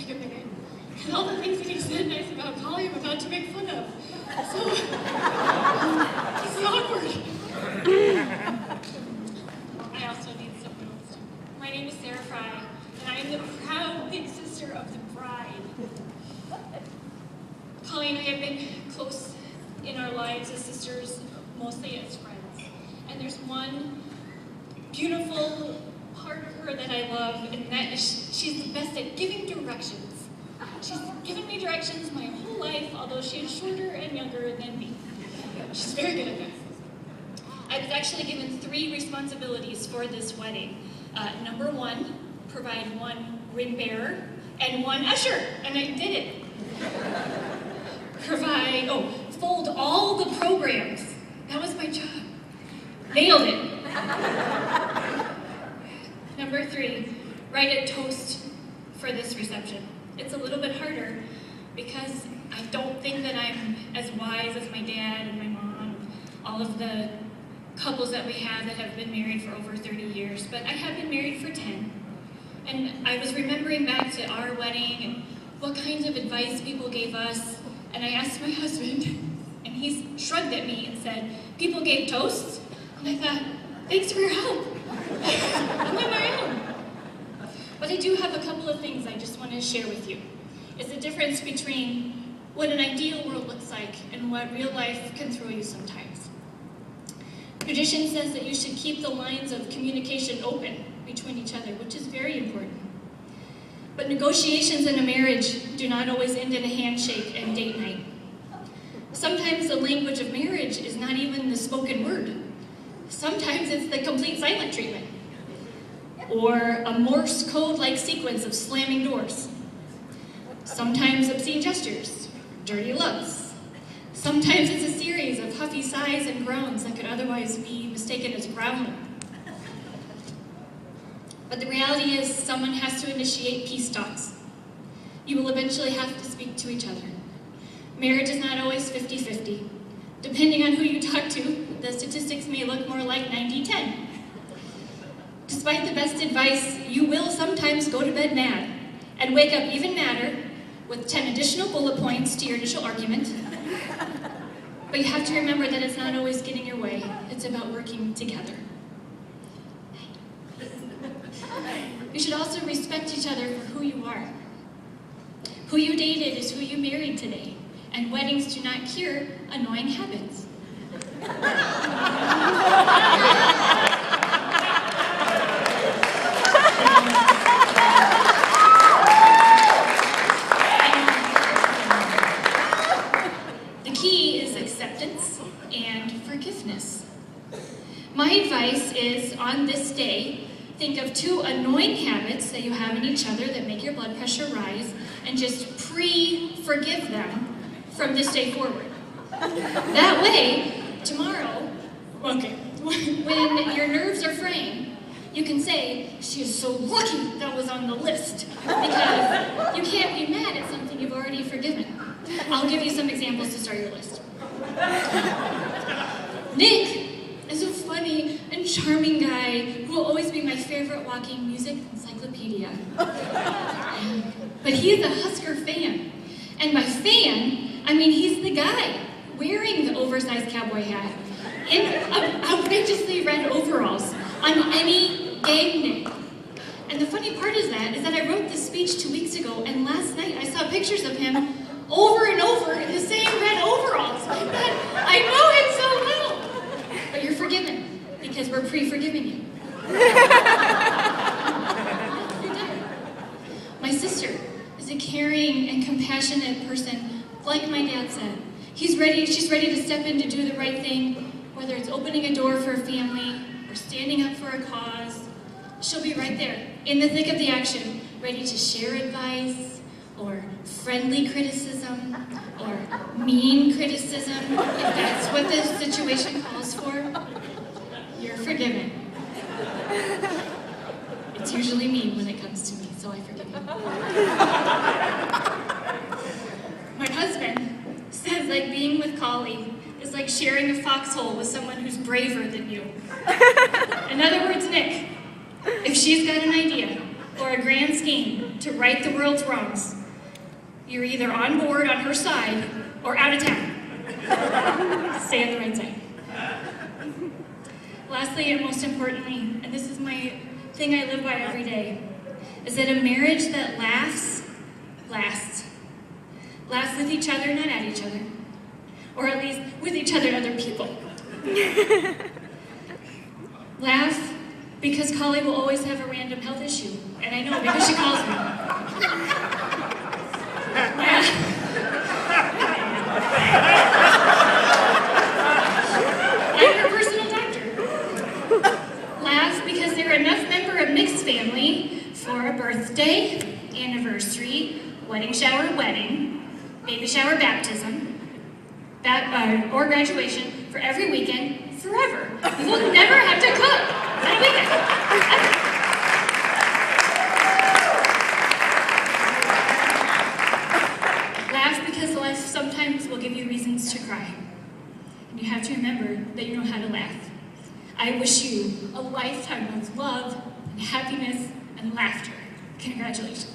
take a minute. And all the things that he said nice about Colleen I'm about to make fun of. So, this is awkward. I also need some notes. My name is Sara Fry, and I am the proud big sister of the bride. Colleen and I have been close in our lives as sisters, mostly as friends. And there's one beautiful part of her that I love, and that is she's the best at giving directions. She's given me directions my whole life, although she is shorter and younger than me. She's very good at that. I was actually given 3 responsibilities for this wedding. Number 1, provide 1 ring bearer and 1 usher, and I did it. Fold all the programs. That was my job. Nailed it. Number 3, write a toast for this reception. It's a little bit harder because I don't think that I'm as wise as my dad and my mom, all of the couples that we have that have been married for over 30 years, but I have been married for 10. And I was remembering back to our wedding and what kinds of advice people gave us, and I asked my husband, and he shrugged at me and said, people gave toasts? And I thought, thanks for your help. I'm on my own. But I do have a couple of things I just want to share with you. It's the difference between what an ideal world looks like and what real life can throw you sometimes. Tradition says that you should keep the lines of communication open between each other, which is very important. But negotiations in a marriage do not always end in a handshake and date night. Sometimes the language of marriage is not even the spoken word. Sometimes it's the complete silent treatment, or a Morse code-like sequence of slamming doors. Sometimes obscene gestures, dirty looks. Sometimes it's a series of huffy sighs and groans that could otherwise be mistaken as growling. But the reality is someone has to initiate peace talks. You will eventually have to speak to each other. Marriage is not always 50-50. Depending on who you talk to, the statistics may look more like 90-10. Despite the best advice, you will sometimes go to bed mad and wake up even madder with 10 additional bullet points to your initial argument. But you have to remember that it's not always getting your way. It's about working together. You should also respect each other for who you are. Who you dated is who you married today, and weddings do not cure annoying habits. The key is acceptance and forgiveness. My advice is, on this day, think of 2 annoying habits that you have in each other that make your blood pressure rise, and just pre-forgive them from this day forward. That way, tomorrow, when your nerves are fraying, you can say, she is so lucky that was on the list, because you can't be mad at something you've already forgiven. I'll give you some examples to start your list. Nick is a funny and charming guy who will always be my favorite walking music encyclopedia. But he's a Husker fan. And by fan, I mean he's the guy wearing the oversized cowboy hat in outrageously red overalls on any game day. And the funny part is that I wrote this speech 2 weeks ago, and last night I saw pictures of him over and over in the same red overalls. I know him so well. But you're forgiven, because we're pre-forgiving you. My sister is a caring and compassionate person, like my dad said. She's ready to step in to do the right thing, whether it's opening a door for a family or standing up for a cause. She'll be right there, in the thick of the action, ready to share advice, or friendly criticism, or mean criticism, if that's what the situation calls for. You're forgiven. It's usually mean when it comes to me, so I forgive you. My husband says like being with Colleen is like sharing a foxhole with someone who's braver than you. In other words, Nick, if she's got an idea or a grand scheme to right the world's wrongs, you're either on board on her side or out of town. Stay on the right side. Lastly, and most importantly, and this is my thing I live by every day, is that a marriage that laughs, lasts. Laugh with each other, not at each other. Or at least with each other and other people. Laugh because Collie will always have a random health issue. And I know because she calls me. I'm her personal doctor. Laugh because they're enough member of Nick's family for a birthday, anniversary, wedding shower, wedding, baby shower, baptism, or graduation for every weekend forever. You will never have to cook on a weekend. Ever. Laugh because life sometimes will give you reasons to cry. And you have to remember that you know how to laugh. I wish you a lifetime of love and happiness and laughter. Congratulations.